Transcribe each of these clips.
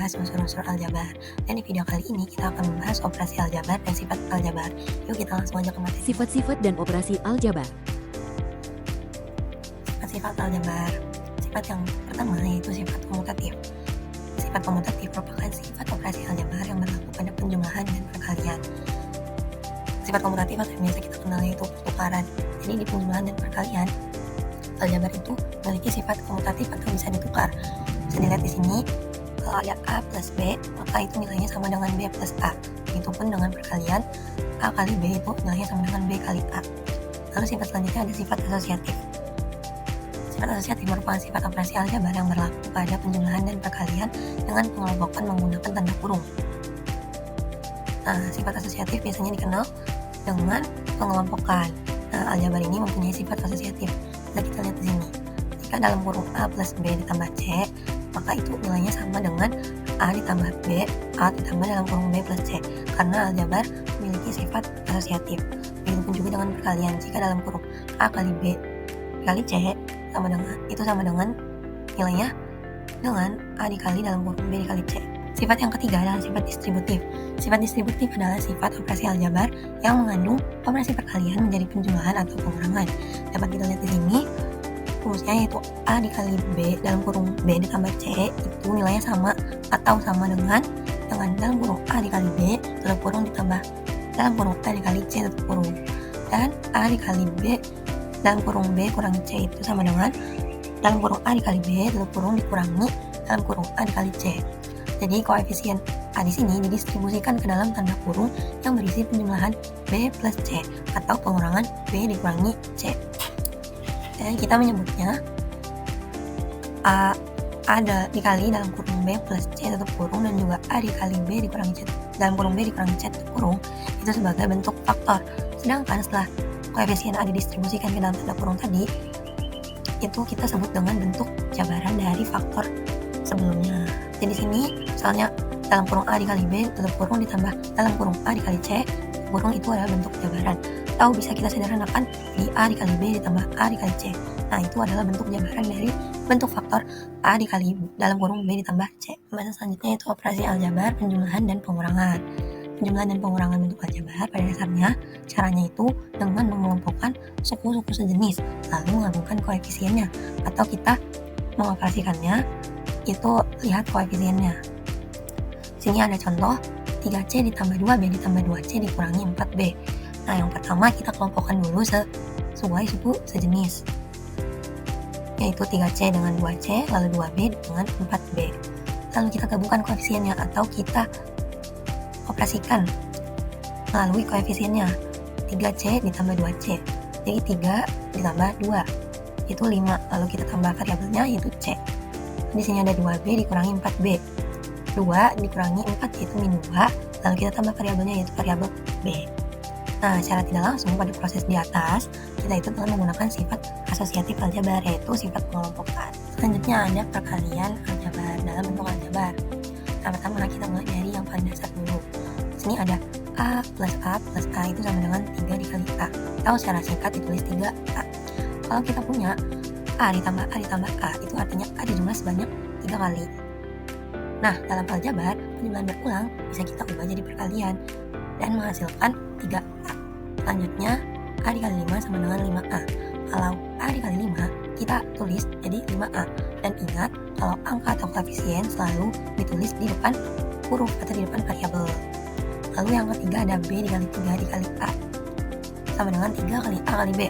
membahas unsur-unsur aljabar. Dan di video kali ini kita akan membahas operasi aljabar dan sifat aljabar. Yuk kita langsung aja ke materi. Sifat-sifat dan operasi aljabar. Sifat aljabar. Sifat yang pertama yaitu sifat komutatif. Sifat komutatif merupakan sifat operasi aljabar yang berlaku pada penjumlahan dan perkalian. Sifat komutatif atau yang biasa kita kenal yaitu pertukaran. Jadi di penjumlahan dan perkalian, aljabar itu memiliki sifat komutatif atau bisa ditukar. Bisa dilihat di sini, kalau ada A plus B, maka itu nilainya sama dengan B plus A. Begitupun dengan perkalian, A kali B itu nilainya sama dengan B kali A. Lalu sifat selanjutnya ada sifat asosiatif. Sifat asosiatif merupakan sifat operasi aljabar yang berlaku pada penjumlahan dan perkalian dengan pengelompokan menggunakan tanda kurung. Nah, sifat asosiatif biasanya dikenal dengan pengelompokan. Nah, aljabar ini mempunyai sifat asosiatif. Nah, kita lihat di sini. Jika dalam kurung A plus B ditambah C, maka itu nilainya sama dengan A ditambah B, A ditambah dalam kurung B plus C. Karena aljabar memiliki sifat asosiatif. Begitupun juga dengan perkalian. Jika dalam kurung A kali B kali C sama dengan nilainya dengan A dikali dalam kurung B dikali C. Sifat yang ketiga adalah sifat distributif. Sifat distributif adalah sifat operasi aljabar yang mengandung operasi perkalian menjadi penjumlahan atau pengurangan. Dapat kita lihat di sini, rumusnya yaitu A dikali B dalam kurung B ditambah C itu nilainya sama atau sama dengan dalam kurung A dikali B tutup kurung ditambah dalam kurung A dikali C tutup kurung, dan A dikali B dalam kurung B kurangi C itu sama dengan dalam kurung A dikali B tutup kurung dikurangi dalam kurung A dikali C. Jadi koefisien A di sini didistribusikan ke dalam tanda kurung yang berisi penjumlahan B plus C atau pengurangan B dikurangi C. Dan kita menyebutnya A dikali dalam kurung B plus C tutup kurung dan juga A dikali B dikurangi C dalam kurung B dikurangi C tutup kurung itu sebagai bentuk faktor. Sedangkan setelah koefisien A didistribusikan ke dalam tanda kurung tadi, itu kita sebut dengan bentuk jabaran dari faktor sebelumnya. Jadi di sini misalnya dalam kurung A dikali B tutup kurung ditambah dalam kurung A dikali C tutup kurung itu adalah bentuk jabaran. Atau bisa kita sederhanakan di A dikali B ditambah A dikali C. Nah, itu adalah bentuk jabaran dari bentuk faktor A dikali dalam kurung B ditambah C. Pembahasan selanjutnya itu operasi aljabar, penjumlahan dan pengurangan. Penjumlahan dan pengurangan bentuk aljabar pada dasarnya caranya itu dengan mengelompokkan suku-suku sejenis lalu menggabungkan koefisiennya, atau kita mengoperasikannya itu lihat koefisiennya. Sini ada contoh 3C ditambah 2B ditambah 2C dikurangi 4B. Nah, yang pertama kita kelompokkan dulu sesuai suku sejenis, yaitu 3C dengan 2C, lalu 2B dengan 4B. Lalu kita gabungkan koefisiennya atau kita operasikan melalui koefisiennya. 3C ditambah 2C, jadi 3 ditambah 2 itu 5, lalu kita tambah variabelnya yaitu C. Di sini ada 2B dikurangi 4B, 2 dikurangi 4 yaitu min 2, lalu kita tambah variabelnya yaitu variabel B. Nah, secara tidak langsung pada proses di atas, kita itu telah menggunakan sifat asosiatif aljabar, yaitu sifat pengelompokan. Selanjutnya ada perkalian aljabar dalam bentuk aljabar. Nah, pertama kita mulai dari yang paling dasar dulu. Di sini ada A plus A plus A itu sama dengan 3 dikali A, atau secara singkat ditulis 3A. Kalau kita punya A ditambah A ditambah A, itu artinya A dijumlah sebanyak 3 kali. Nah, dalam aljabar, penjumlahan berulang bisa kita ubah jadi perkalian dan menghasilkan 3A. Selanjutnya, A dikali 5 sama dengan 5A. Kalau A dikali 5, kita tulis jadi 5A. Dan ingat, kalau angka atau koefisien selalu ditulis di depan huruf atau di depan variabel. Lalu yang ketiga ada B dikali 3 dikali A sama dengan 3 kali A kali B.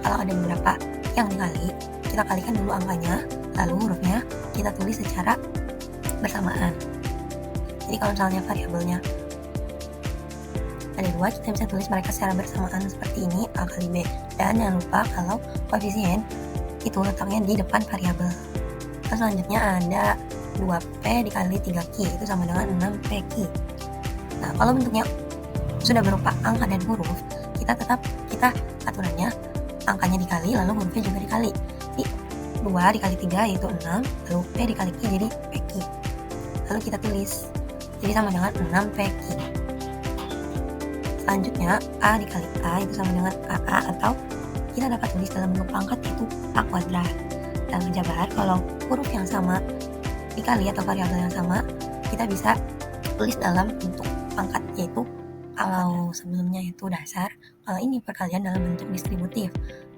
Kalau ada beberapa yang dikali, kita kalikan dulu angkanya, lalu hurufnya kita tulis secara bersamaan. Jadi kalau misalnya variabelnya ada 2, kita bisa tulis mereka secara bersamaan seperti ini, A kali B. Dan jangan lupa kalau koefisien itu letaknya di depan variabel. Terus selanjutnya ada 2P dikali 3Q itu sama dengan 6PQ. Nah, kalau bentuknya sudah berupa angka dan huruf, kita aturannya angkanya dikali lalu hurufnya juga dikali. Jadi 2 dikali 3 yaitu 6, lalu P dikali Q jadi PQ. Lalu kita tulis, jadi sama dengan 6PQ. Selanjutnya A dikali A itu sama dengan AA, atau kita dapat tulis dalam bentuk pangkat yaitu A kuadrat. Dalam aljabar, kalau huruf yang sama dikali atau variabel yang sama, kita bisa tulis dalam bentuk pangkat, yaitu kalau sebelumnya itu dasar, kalau ini perkalian dalam bentuk distributif.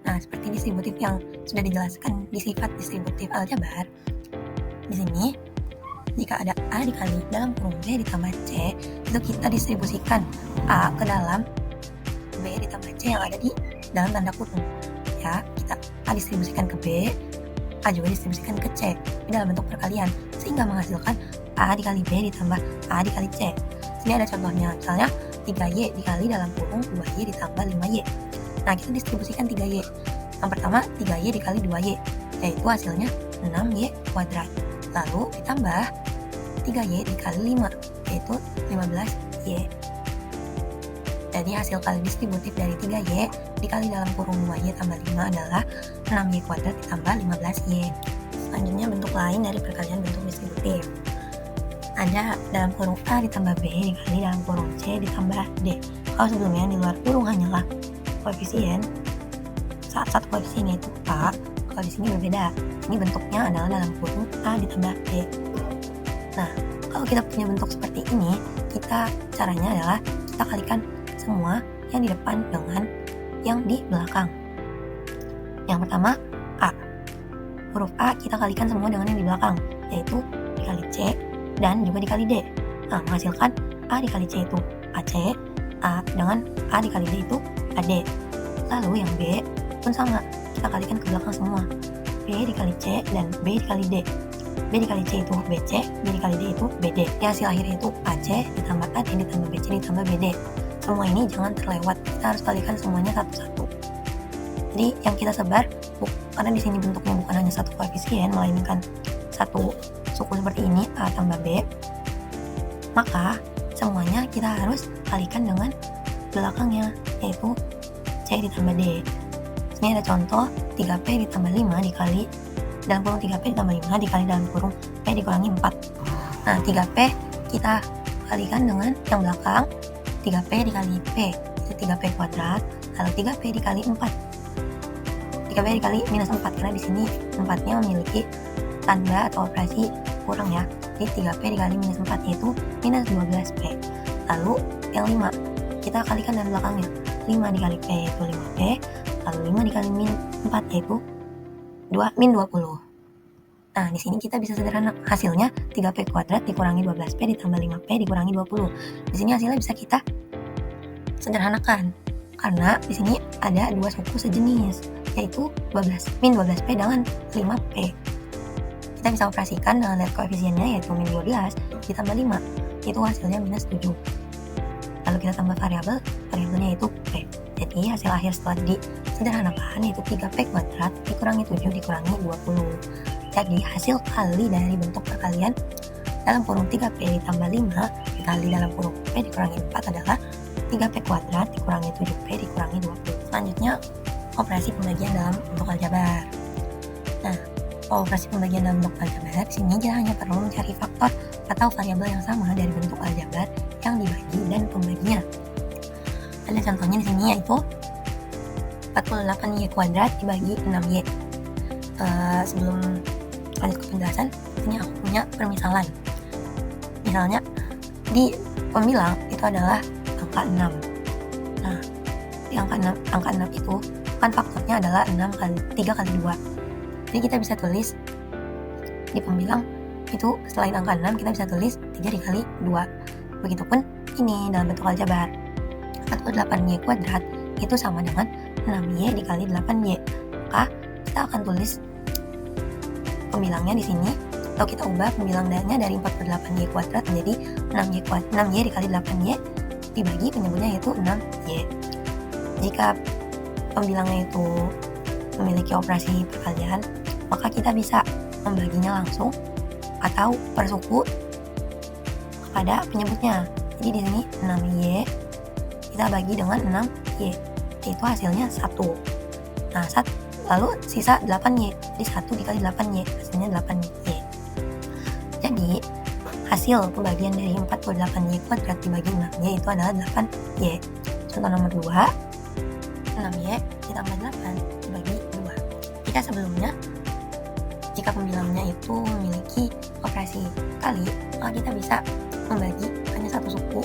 Nah, seperti distributif yang sudah dijelaskan di sifat distributif aljabar, di sini jika ada A dikali dalam kurung B ditambah C, itu kita distribusikan A ke dalam B ditambah C yang ada di dalam tanda kurung. Ya, kita A distribusikan ke B, A juga distribusikan ke C di dalam bentuk perkalian, sehingga menghasilkan A dikali B ditambah A dikali C. Sini ada contohnya, misalnya 3Y dikali dalam kurung 2Y ditambah 5Y. Nah, kita distribusikan 3Y. Yang pertama 3Y dikali 2Y, yaitu hasilnya 6Y kuadrat. Lalu ditambah 3Y dikali 5, yaitu 15Y. Jadi hasil kali distributif dari 3Y dikali dalam kurung 2Y tambah 5 adalah 6Y kuadrat ditambah 15Y. Selanjutnya bentuk lain dari perkalian bentuk distributif. Ada dalam kurung A ditambah B dikali dalam kurung C ditambah D. Kalau sebelumnya di luar kurung hanyalah koefisien, saat satu koefisiennya itu A, kalau di sini berbeda. Ini bentuknya adalah dalam kurung A ditambah B. Nah, kalau kita punya bentuk seperti ini, caranya adalah kita kalikan semua yang di depan dengan yang di belakang. Yang pertama A. Huruf A kita kalikan semua dengan yang di belakang, yaitu dikali C dan juga dikali D. Nah, menghasilkan A dikali C itu AC, A dengan A dikali D itu AD. Lalu yang B pun sama, kita kalikan ke belakang semua. B dikali C dan B dikali D. B dikali C itu BC, B dikali D itu BD. Di hasil akhirnya itu AC ditambah AD ditambah BC ditambah BD. Semua ini jangan terlewat, kita harus kalikan semuanya satu-satu. Jadi yang kita sebar, karena di sini bentuknya bukan hanya satu koefisien, melainkan satu suku seperti ini, A tambah B, maka semuanya kita harus kalikan dengan belakangnya, yaitu C ditambah D. Sini ada contoh 3P ditambah 5 dikali dalam kurung 3P ditambah 5 dikali dalam kurung P dikurangi 4. Nah, 3P kita kalikan dengan yang belakang, 3P dikali P itu 3P kuadrat, lalu 3P dikali 4, 3P dikali minus 4, karena di sini 4-nya memiliki tanda atau operasi kurang ya. Jadi 3P dikali minus 4 yaitu minus 12P. Lalu yang 5 kita kalikan dan belakangnya, 5 dikali P yaitu 5P, lalu 5 dikali min 4 yaitu min 20. Nah, di sini kita bisa sederhana, hasilnya 3P kuadrat dikurangi 12P ditambah 5P dikurangi 20. Di sini hasilnya bisa kita sederhanakan, karena di sini ada dua suku sejenis, yaitu min 12P dengan 5P. Kita bisa operasikan dengan lihat koefisiennya, yaitu min 12 ditambah 5, itu hasilnya minus 7. Lalu kita tambah variabelnya yaitu P. Jadi hasil akhir setelah disederhanakan yaitu 3P kuadrat dikurangi 7 dikurangi 20. Jadi hasil kali dari bentuk perkalian dalam kurung 3P ditambah 5 dikali dalam kurung P dikurangi 4 adalah 3P kuadrat dikurangi 7P dikurangi 20. Selanjutnya operasi pembagian dalam bentuk aljabar. Nah, operasi pembagian dalam bentuk aljabar di sini kita hanya perlu mencari faktor atau variabel yang sama dari bentuk aljabar yang dibagi dan pembaginya. Ada contohnya di sini yaitu 48Y kuadrat dibagi 6Y. Sebelum lanjut ke penjelasan, ini aku punya permisalan. Misalnya di pembilang itu adalah angka 6. Nah, di angka 6 itu kan faktornya adalah 3 kali 2. Jadi kita bisa tulis di pembilang itu selain angka 6 kita bisa tulis 3 dikali 2. Begitupun ini dalam bentuk aljabar. 48Y kuadrat itu sama dengan 6Y dikali 8Y. Maka kita akan tulis pembilangnya di sini, atau kita ubah pembilangnya dari 48Y kuadrat menjadi 6Y dikali 8Y dibagi penyebutnya yaitu 6Y. Jika pembilangnya itu memiliki operasi perkalian, maka kita bisa membaginya langsung atau per suku kepada penyebutnya. Jadi di sini 6Y kita bagi dengan 6Y, itu hasilnya 1. Nah, lalu sisa 8Y, jadi 1 dikali 8Y, hasilnya 8Y. Jadi hasil pembagian dari 48Y kuadrat dibagi 6Y itu adalah 8Y. Contoh nomor 2, 6Y ditambah 8 dibagi 2. Jika pembilangnya itu memiliki operasi kali, maka kita bisa membagi hanya satu suku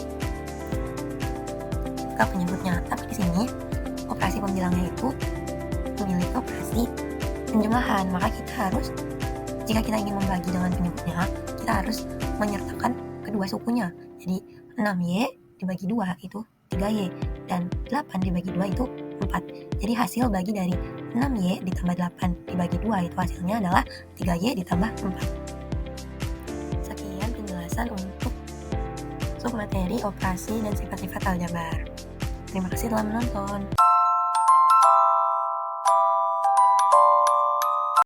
ke penyebutnya. Tapi di sini operasi pembilangnya itu memiliki operasi penjumlahan, maka kita harus, jika kita ingin membagi dengan penyebutnya, kita harus menyertakan kedua sukunya. Jadi 6Y dibagi 2 itu 3Y, dan 8 dibagi 2 itu 4. Jadi hasil bagi dari 6Y ditambah 8 dibagi 2 itu hasilnya adalah 3Y ditambah 4. Sekian penjelasan untuk submateri operasi dan sifat-sifat aljabar. Terima kasih telah menonton.